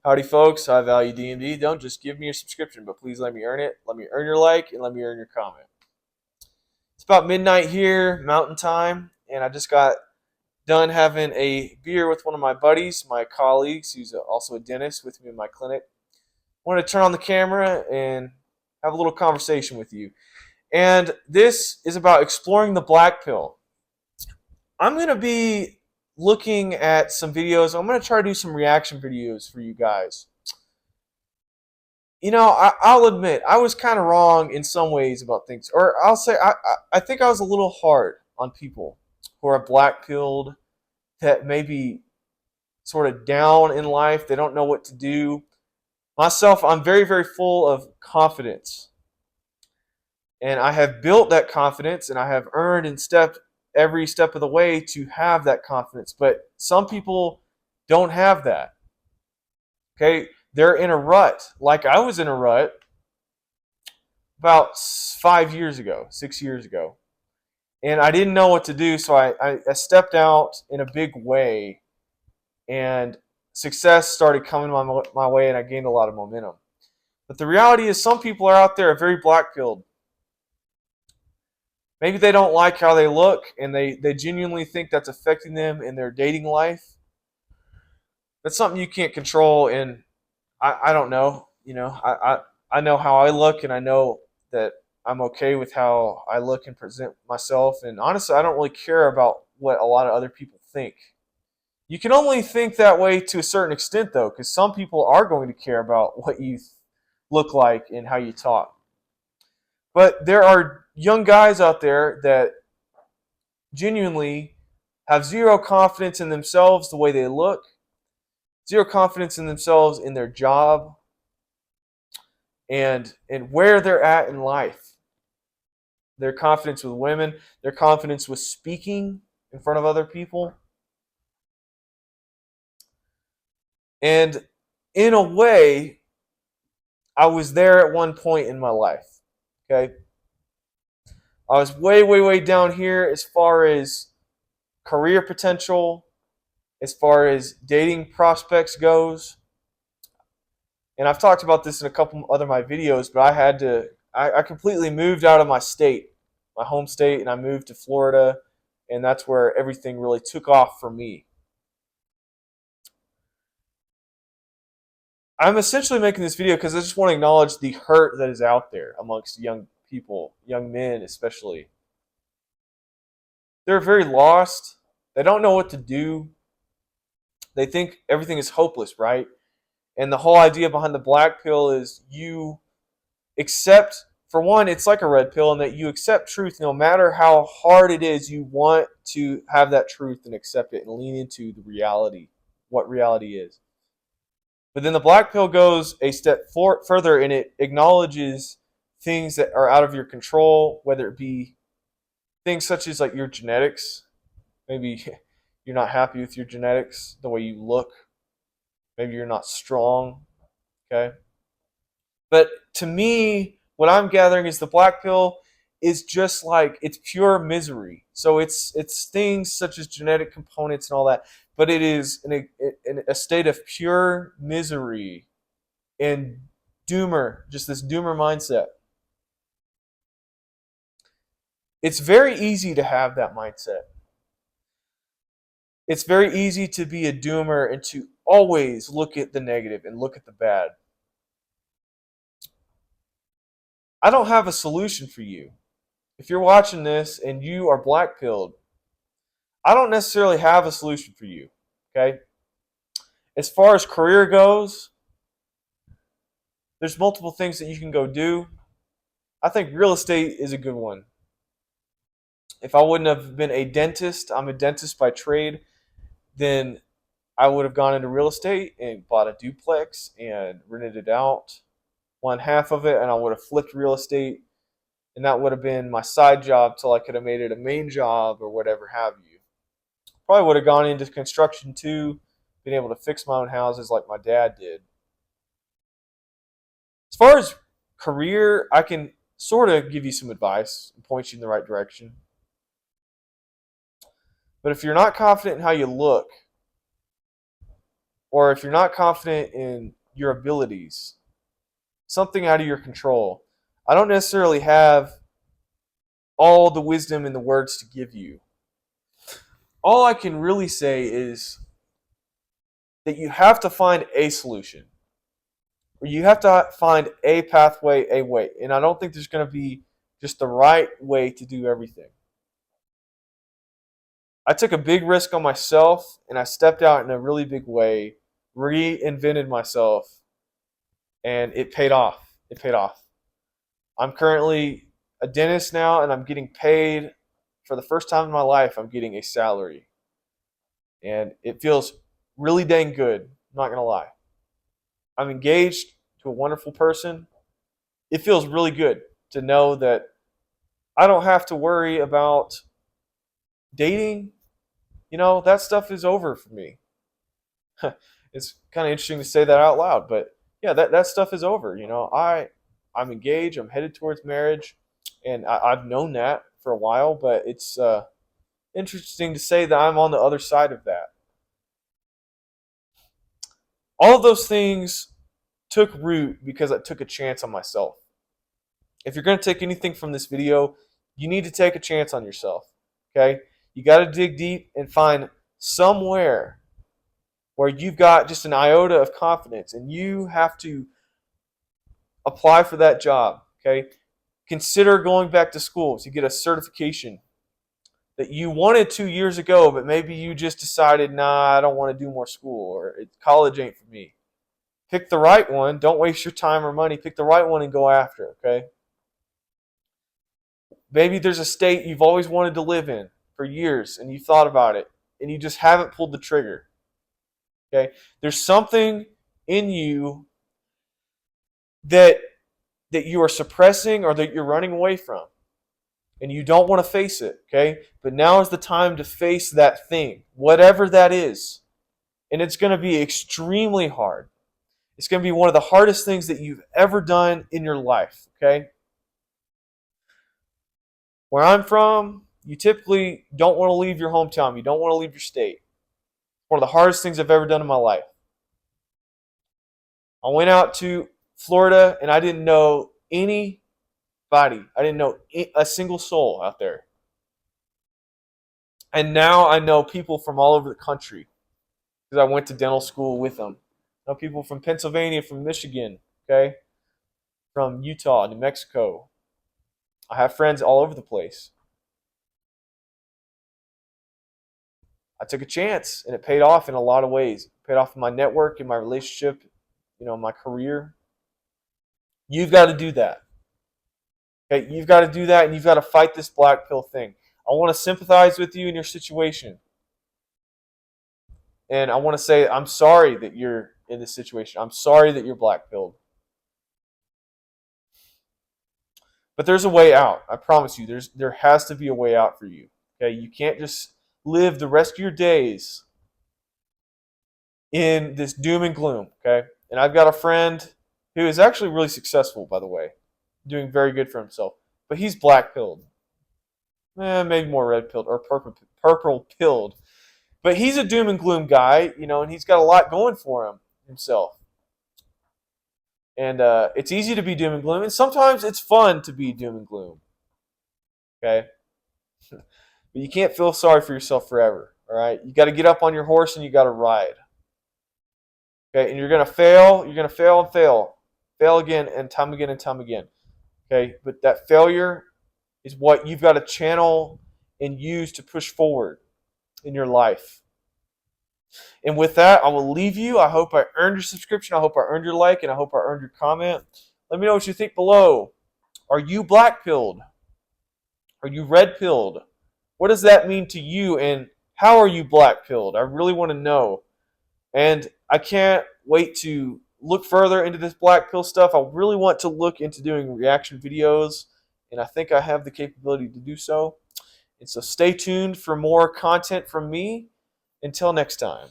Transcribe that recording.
Howdy, folks. I value D&D. Don't just give me your subscription, but please let me earn it. Let me earn your like, and let me earn your comment. It's about midnight here, Mountain Time, and I just got done having a beer with one of my buddies, my colleagues, who's also a dentist with me in my clinic. I wanted to turn on the camera and have a little conversation with you. And this is about exploring the black pill. I'm going to be looking at some videos. I'm going to try to do some reaction videos for you guys. I'll admit I was kind of wrong in some ways about things, or I'll say I think I was a little hard on people who are black pilled, that maybe sort of down in life. They don't know what to do. Myself, I'm very, very full of confidence, and I have built that confidence, and I have earned and stepped every step of the way to have that confidence. But some people don't have that. Okay, they're in a rut, like I was in a rut about 5 years ago, 6 years ago. And I didn't know what to do, so I stepped out in a big way, and success started coming my way, and I gained a lot of momentum. But the reality is, some people are out there are very black pilled. Maybe they don't like how they look, and they genuinely think that's affecting them in their dating life. That's something you can't control, and I don't know. I know how I look, and I know that I'm okay with how I look and present myself. And honestly, I don't really care about what a lot of other people think. You can only think that way to a certain extent, though, because some people are going to care about what you look like and how you talk. But there are young guys out there that genuinely have zero confidence in themselves the way they look, zero confidence in themselves in their job, and where they're at in life. Their confidence with women, their confidence with speaking in front of other people. And in a way, I was there at one point in my life. Okay. I was way, way, way down here as far as career potential, as far as dating prospects goes. And I've talked about this in a couple other of my videos, but I completely moved out of my state, my home state, and I moved to Florida, and that's where everything really took off for me. I'm essentially making this video because I just want to acknowledge the hurt that is out there amongst young people, young men especially. They're very lost. They don't know what to do. They think everything is hopeless, right? And the whole idea behind the black pill is you accept, for one, it's like a red pill in that you accept truth no matter how hard it is. You want to have that truth and accept it and lean into the reality, what reality is. But then the black pill goes a step further, and it acknowledges things that are out of your control, whether it be things such as like your genetics. Maybe you're not happy with your genetics, the way you look. Maybe you're not strong. Okay. But to me, what I'm gathering is the black pill is just like, it's pure misery. So it's things such as genetic components and all that, but it is in a state of pure misery and doomer, just this doomer mindset. It's very easy to have that mindset. It's very easy to be a doomer and to always look at the negative and look at the bad. I don't have a solution for you. If you're watching this and you are black pilled, I don't necessarily have a solution for you. Okay? As far as career goes, there's multiple things that you can go do. I think real estate is a good one. If I wouldn't have been a dentist, I'm a dentist by trade, then I would have gone into real estate and bought a duplex and rented it out, one half of it, and I would have flipped real estate, and that would have been my side job till I could have made it a main job or whatever have you. Probably would have gone into construction too, been able to fix my own houses like my dad did. As far as career, I can sort of give you some advice and point you in the right direction. But if you're not confident in how you look, or if you're not confident in your abilities, something out of your control, I don't necessarily have all the wisdom and the words to give you. All I can really say is that you have to find a solution, or you have to find a pathway, a way. And I don't think there's going to be just the right way to do everything. I took a big risk on myself and I stepped out in a really big way, reinvented myself, and it paid off. It paid off. I'm currently a dentist now and I'm getting paid for the first time in my life. I'm getting a salary. And it feels really dang good. I'm not going to lie. I'm engaged to a wonderful person. It feels really good to know that I don't have to worry about dating. That stuff is over for me. It's kind of interesting to say that out loud, but yeah, that stuff is over. I'm engaged. I'm headed towards marriage, and I've known that for a while, but it's interesting to say that I'm on the other side of that. All of those things took root because I took a chance on myself. If you're going to take anything from this video, you need to take a chance on yourself. Okay? You got to dig deep and find somewhere where you've got just an iota of confidence and you have to apply for that job. Okay? Consider going back to school to get a certification that you wanted 2 years ago, but maybe you just decided, nah, I don't want to do more school, or college ain't for me. Pick the right one. Don't waste your time or money. Pick the right one and go after it, okay? Maybe there's a state you've always wanted to live in for years and you thought about it and you just haven't pulled the trigger. Okay? There's something in you that you are suppressing or that you're running away from. And you don't want to face it, okay? But now is the time to face that thing, whatever that is. And it's going to be extremely hard. It's going to be one of the hardest things that you've ever done in your life, okay? Where I'm from, you typically don't want to leave your hometown. You don't want to leave your state. One of the hardest things I've ever done in my life. I went out to Florida and I didn't know anybody. I didn't know a single soul out there. And now I know people from all over the country because I went to dental school with them. I know people from Pennsylvania, from Michigan, okay? From Utah, New Mexico. I have friends all over the place. I took a chance and it paid off in a lot of ways. It paid off in my network, in my relationship, my career. You've got to do that. Okay, you've got to do that and you've got to fight this black pill thing. I want to sympathize with you in your situation. And I want to say I'm sorry that you're in this situation. I'm sorry that you're black pilled. But there's a way out. I promise you. There has to be a way out for you. Okay, you can't just live the rest of your days in this doom and gloom. Okay, and I've got a friend who is actually really successful, by the way, doing very good for himself. But he's black pilled. Maybe more red pilled or purple pilled. But he's a doom and gloom guy, and he's got a lot going for him himself. And it's easy to be doom and gloom, and sometimes it's fun to be doom and gloom. Okay? But you can't feel sorry for yourself forever, all right? You got to get up on your horse and you got to ride. Okay? And you're going to fail. You're going to fail and fail. Fail again and time again and time again. Okay? But that failure is what you've got to channel and use to push forward in your life. And with that, I will leave you. I hope I earned your subscription. I hope I earned your like, and I hope I earned your comment. Let me know what you think below. Are you black-pilled? Are you red-pilled? What does that mean to you, and how are you black-pilled? I really want to know. And I can't wait to look further into this black pill stuff. I really want to look into doing reaction videos, and I think I have the capability to do so. And so stay tuned for more content from me. Until next time.